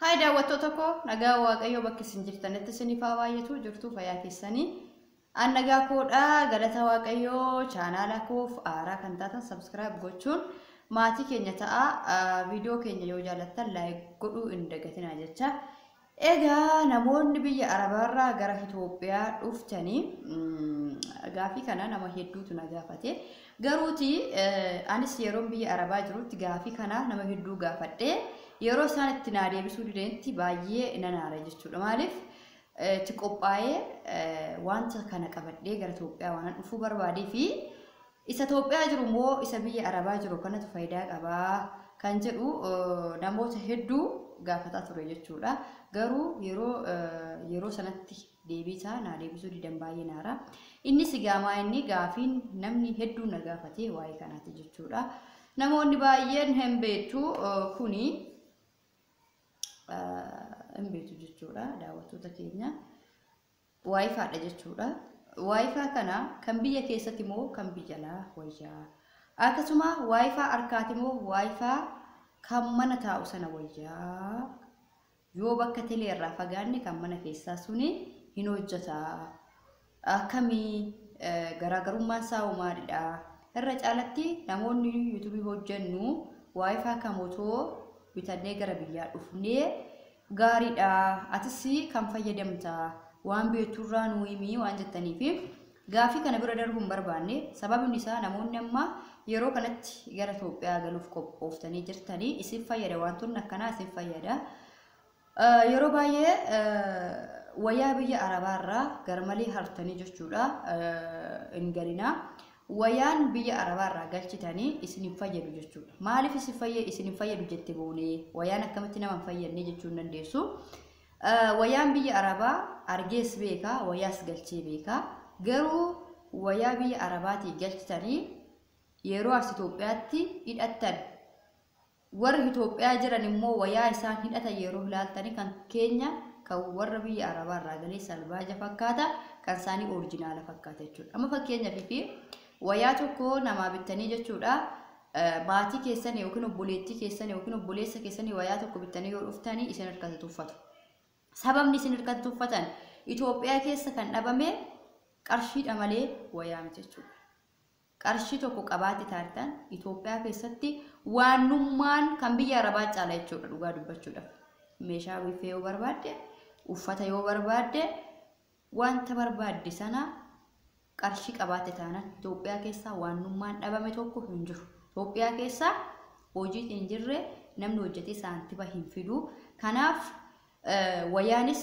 Hai daawwattoota koo nagaa waaqayyoo bakka isin jirtanitti isiniif haa baay'atu jirtu fayyaa keessanii an nagaa koodhaa galata waaqayyoo chaanaala koof aaraa kan taatan subscribe gochuun maatii keenya ta'a viidiyoo keenya yoo jaalattan like godhuu hin dagatinaa jecha egaa namoonni biyya arabaarraa gara Itoophiyaa dhuftanii gaafii kana nama hedduutu na gaafate garuuti anis yeroo biyya arabaa jirutti gaafii kana nama hedduu gaafadhe yeroo isaan itti na deebisuu didanitti baay'ee nanaara jechuudha maaliif itti qophaa'ee wanta kana qabadhee gara Itoophiyaa waan dhufuu barbaadee fi isa Itoophiyaa jiru immoo isa biyya arabaa jiru kanatu faayidaa qabaa kan jedhu namoota hedduu gaafataa ture jechuudha garuu yeroo sanatti deebisaa na deebisuu didan baay'ee naara inni sigaamaa inni gaafiin namni hedduu na gaafatee waa'ee kanaati jechuudha namoonni baay'een hin beektu kuni embeetu jechuudha daawwattoota keenya wifi dha jechuudha wifi kana kan biyya keessatti moo kan biyya alaa wayyaa akkasuma wifi arkaati moo wifi kan mana taa'u sana wayyaa yoo bakka telee irraa fagaanne kan mana keessaa suni hin hojjeta akkamii garaagarummaan isaa maalidha irra caalatti namoonni YouTube hojjennu wifi kamotoo bitannee gara biyyaa dhufnee gaariidha atis kan fayyadamta waan beekturraa nuuyimi waan jettaniif gaafii kana bira darbuun barbaanne sababni isaa namoonni amma yeroo kanatti gara Itoophiyaa galuuf qophooftanii jirtanii isin fayyada wantoonni akkanaa isin fayyada yeroo baay'ee wayyaa biyya arabaarraa garmalee hartanii jechuudha hin galinaa wayaan biyya arabaarraa galchitanii isin fayyadu jechuudha maaliif isin fayyadu jette boonee wayaan akkamitti nama fayyadne jechuun dandeessu wayaan biyya arabaa argees beeka wayaas galchee beeka garuu wayaa biyya arabaatii galchitanii yeroo as Itoophiyaatti hidhattan warri Itoophiyaa jiran immoo wayaa isaan hidhatan yeroo ilaaltanii kan keenya kan warra biyya arabaarraa galee salbaaja fakkaata kan isaanii orijinaala fakkaata jechuudha amma fakkeenyaaf fi wayaa tokko namaa bittanii jechuudha maatii keessan yookiin obboleettii keessan yookiin obboleessa keessan wayaa tokko bittanii yoo dhuftanii isin harkatti tuffatu sababni isin harkatti tuffatan Itoophiyaa keessa kan dhabame qarshiidha malee wayaa miti jechuudha qarshii tokko qabaatti taatan Itoophiyaa keessatti waanummaan kan biyya arabaa caala jechuudha dhugaa dubbachuudhaaf meeshaa wiifee yoo barbaadde uffata yoo barbaadde wanta barbaadde sana qarshii qabaate taana Itoophiyaa keessa waanummaan dhabame tokko hin jiru Itoophiyaa keessa hojii hin jirre namni hojjetee saantiba hin fidu kanaaf wayaanis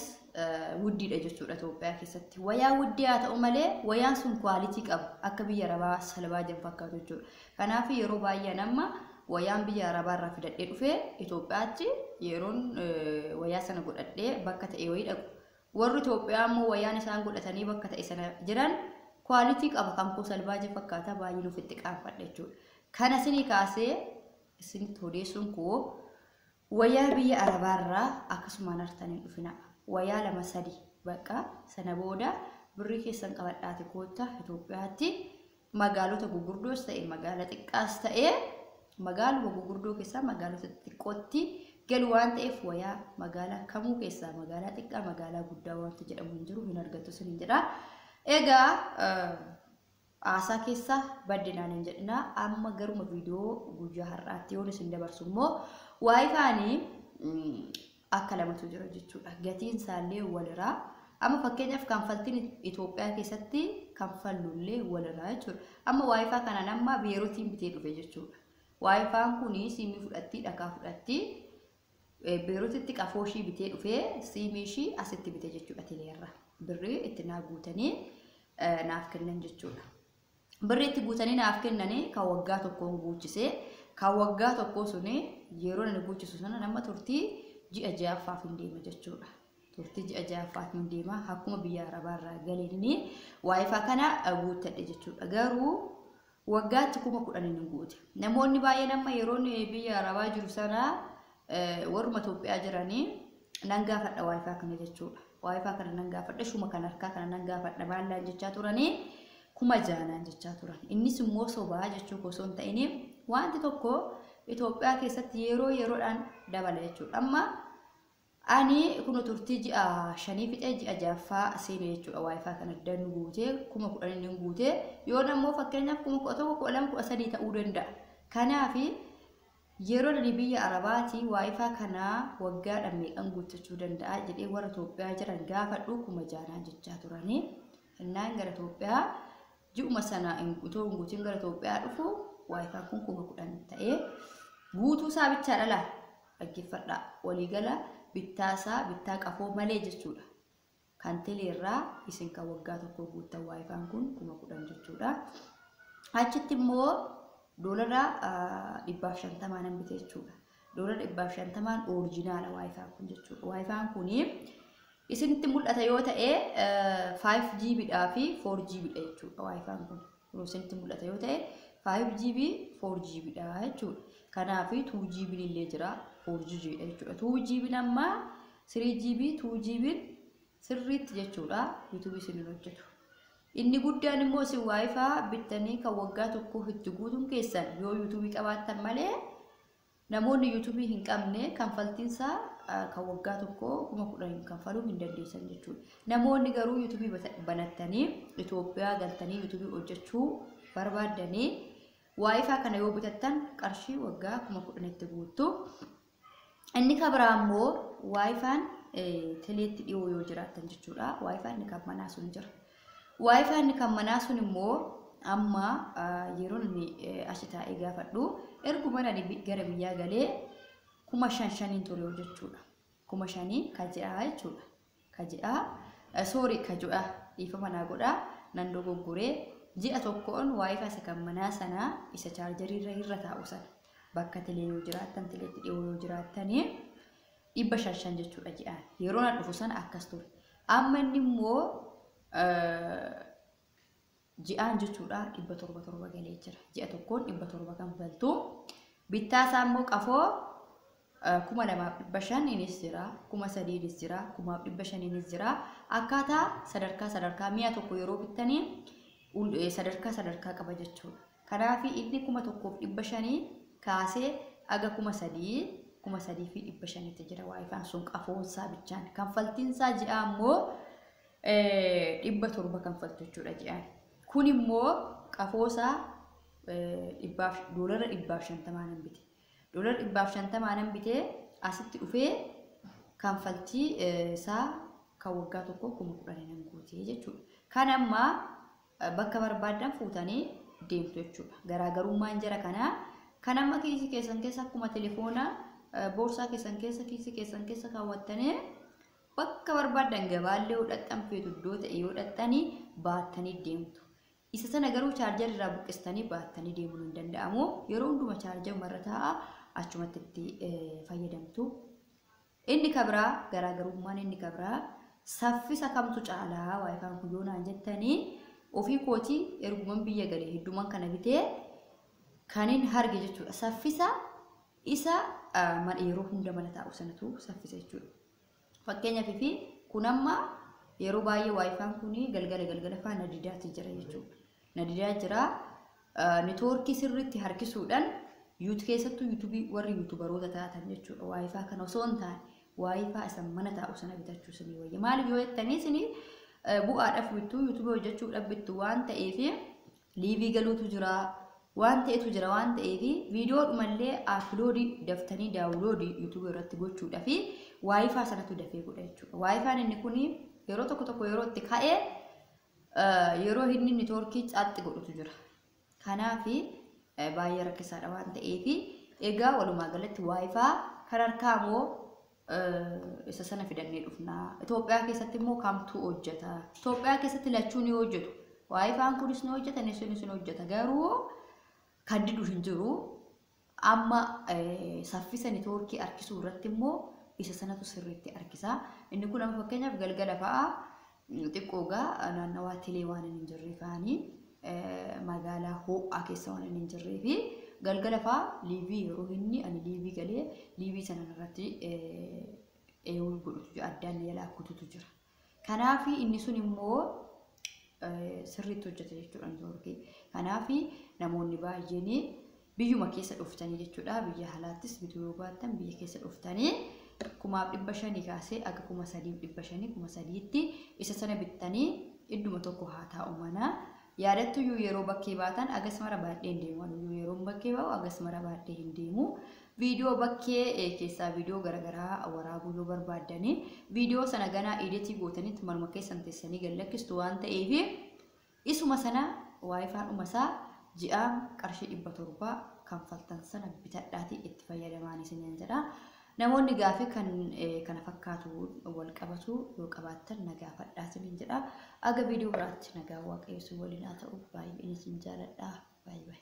wuddiidha jechuudha Itoophiyaa keessatti wayaa wuddii haa ta'u malee wayaan sun kwaalitii qabu akka biyya arabaa salbaa jan fakkaatu jechuudha kanaaf yeroo baay'ee nama wayaan biyya arabaarraa fidadhee dhufee Itoophiyaatti yeroon wayaa sana godhadhee bakka ta'e wayii dhaqu warri Itoophiyaa immoo wayaan isaan godhatanii bakka ta'e sana jiran quality qaba kan ko salbaaje fakkaata baay'ee nuuf itti qaanfadha jechuudha kana isinii kaasee isin todeessuun koo wayaa biyya arabaarraa akkasumaan hartanii dhufina wayaa lama sadi bakka sana booda birrii keessan qabadhaati koota Itoophiyaatti magaalota gugurdoos ta'e magaalaa xiqqaas ta'e magaaluma gugurdoo keessa magaalota xiqqootti galu waan ta'eef wayaa magaalaa kamuu keessa magaalaa xiqqaa magaalaa guddaa wanti jedhamu hin jiru hin argattu isin jedha egaa aasaa keessa baddinaan hin jedhina amma garuma viidiyoo guyyaa har'aatti yoo isin dabarsu immoo waayifaanii akka lamatu jira jechuudha gatiin isaallee walirraa amma fakkeenyaaf kanfaltiin Itoophiyaa keessatti kanfallullee walirraa jechuudha amma waayifaa kana nama biirootiin bitee dhufe jechuudha waayifaan kuni siimii fudhatti dhakaa fudhatti biirootitti qafooshii bitee dhufe siimiishii asitti bite jechuudha teleerra birrii itti naa guutanii naaf kennan jechuudha birrii itti guutanii naaf kennanii kan waggaa tokkoon guuchisee kan waggaa tokkoo suni yeroo inni guuchisu sana nama turtii ji'a ja'affaaf hin deema jechuudha turtii ji'a ja'affaaf hin deema akkuma biyya arabaarraa galeenii waayifaa kana guuttadhe jechuudha garuu waggaatti 10,000 hin guute namoonni baay'een amma yeroo biyya arabaa jiru sana warra Itoophiyaa jiranii nan gaafadha waayifaa kana jechuudha waayifaa kana nan gaafadha shuma kan harkaa kana nan gaafadha maallaan jechaa turanii 6,000 jechaa turan innis immoo sobaa jechuu osoo hin ta'in wanti tokko Itoophiyaa keessatti yeroodhaan dabala jechuudha amma Ani kun turtii ji'a 5 fixee ji'a 6ffaa seenee jechuudha wifi kana danuu guutee 10,000 inni guutee yoo namoo fakkeenyaaf 11,000 13 ta'uu danda'a. Kanaaf yeroo dani biyya Arabaati wifi kana waggaadhaan meeqan guuttachuu danda'a jedhee warra Itoophiyaa jiran gaafadhu 6,000 jechaa turanii. Innaan gara Itoophiyaa ji'uma sana utoo guutiin gara Itoophiyaa dhufu wifi kun 10,000 ta'ee guutuu isaa bichaadha laa dhaggeeffadha waliigala bittaasaa bittaa qafoo malee jechuudha. Kan teleerraa isin kan waggaa tokko guuttan wifi kun 10,000 jechuudha. Achitti immoo doolara 150 nan bite jechuudha. Doolara 150 oriijinaala wifi kun jechuudha. Wifi kun isinitti mul'ata yoo ta'e 5GB dhaa fi 4GB dha jechuudha. Wifi kun isinitti mul'ata yoo ta'e 5GB 4GB dha jechuudha. Kanaaf 2GB illee jira 4GB dha jechuudha. 2GB amma 3GB 2GB sirriitti jechuudha. YouTube isin hojjetu. Inni guddaan immoo si wifi bittanii kan waggaa tokko itti guutuun keessan yoo YouTube qabaattan malee namoonni YouTube hin qabne kanfaltiinsa kan waggaa tokko 10,000 kanfaluu hin dandeessan jechuudha. Namoonni garuu YouTube banattanii Itoophiyaa galtanii YouTube hojjechuu barbaadanii wifi kana yoo bitattan qarshii waggaa 10,000 itti guuttu. Inni kabraa immoo wifi teleetti dhiyoo yoo jiraattan jechuudha. Wifi inni kan manaa sun jira. Wifi inni kan manaa sun immoo amma yeroo inni achi taa'ee gaafadhu erguma nani gara biyyaa galee 5,500 ture jechuudha. 5,000 ka ji'a jechuudha. Ka ji'a sorry ka ji'a dhiifama naa godha nan dogoggoree ji'a tokkoon wifi isa kan manaa sana isa chaarjarii irra taa'u sana bakka telee yoo jiraattan teleetti dhiyoo yoo jiraattan 500 jechuudha ji'aan. Yeroo nan dhufu sana akkas ture. Amma inni immoo ji'aan jechuudha 700 galee jira. Ji'a tokkoon 700 kan faltu. Bittaa isaa immoo qafoo 2,500 inis jira, 3,000 inis jira, 500 inis jira. Akkaataa sadarkaa mi'a tokko yeroo bittanii sadarkaa qaba jechuudha. Kanaaf inni 1,500 kaasee aga 3,500 itti jira wifi sun qafoonsaa bichaan. Kanfaltiinsaa ji'aa immoo 700 kanfaltu jechuudha ji'aan. Kun immoo qafoosaa doolara 150 nan bite. Doolara 150 nan bite asitti dhufee kanfaltii isaa kan waggaa tokko 10,000 nan guutee jechuudha. Kan amma bakka barbaadan fuutanii deemtu jechuudha. Garaagarummaan jira kanaa kan amma kiisii keessan keessa akkuma telefoona boorsaa keessan keessa kiisii keessan keessa kaawwattanii bakka barbaadan gabaallee yoo dhaqxan feetu iddoo ta'e yoo dhaqxanii baattanii deemtu. Isa sana garuu chaarjar irraa buqqistanii baattanii deemuun hin danda'amu. Yeroo hunduma chaarjar marra taa'a achumatti itti fayyadamtu. Inni kabraa garaagarummaan inni kabraa saffisa kamtu caalaa wifi kun yoo naan jettanii ofii kootii erguman biyya galee hedduman kana bitee kanin harge jechuudha. Saffisa isa yeroo hunda mana taa'u sanatu saffisa jechuudha. Fakkeenyaaf kun amma yeroo baay'ee wifi kun galgala faana nadidaatti jira jechuudha. Nadidaa jira neetwoorkii sirriitti harkisuudhaan keessattuu YouTube warri YouTuberoota taatan jechuudha. Wifi kana osoo hin taane wifi isa mana taa'u sana bitachuu isinii wayya. Maaliif yoo jettanii isinii bu'aadhaaf bittuu YouTube hojjechuudhaaf bittuu waan ta'eef liivii galuutu jira waan ta'etu jira waan ta'eef viidiyoo dhumallee uploadii daftanii daawunloodii YouTube irratti gochuudhaaf wifi sanatu dafee godha jechuudha. Wifi inni kun yeroo tokko yeroo itti ka'ee yeroo inni neetwoorkii caatti godhutu jira. Kanaaf baay'ee rakkisaadha waan ta'eef egaa walumaa galatti wifi kan harkaamoo isa sana fidannee dhufna. Itoophiyaa keessatti immoo kamtu hojjeta? Itoophiyaa keessatti lachuun ni hojjetu. Wifi kunis ni hojjeta, isinis ni hojjeta. Garuu kan didu hin jiru. Amma saffisa neetwoorkii harkisuu irratti immoo isa sanatu sirriitti harkisa. Inni kun amma fakkeenyaaf galgala fa'aa xiqqoogaa naannawaa tilee waan hin jirreefanii magaalaa ho'aa keessa waan hin jirreefi galgala fa'aa liivii yeroo inni ani liivii galee liivii sana irratti godhutu addaan yaalaa kututu jira. Kanaaf inni sun immoo sirriitti hojjeta jechuudha neetwoorkii. Kanaaf namoonni baay'een biyyuma keessa dhuftanii jechuudha. Biyya alaattis bituu yoo baattan biyya keessa dhuftanii kumaaf 500 kaasee aga 3,500 3,300tti isa sana bittanii idduma tokko haa taa'u mana yaadattu yeroo bakkee baatan agas mara baadhee hin deemu yeroo bakkee baa'u agas mara baadhee hin deemu viidiyoo bakkee keessaa viidiyoo garagaraa waraabuu yoo barbaadanii viidiyoo sana ganaa editii gootanitti marma keessan teessanii gallakkistu waan ta'eef isuma sana waayifaan umasaa ji'a qarshii 700 kan faltan sana bitadhaatii itti fayyadamaan isiniin jedha namoonni gaafii kan kana fakkaatu wal qabatu yoo qabaattan nagaafadhaa isiniin jedha aga viidiyoo biraatti nagaa waaqayyo si waliin haa ta'u baay'ee isin jaaladha baay'ee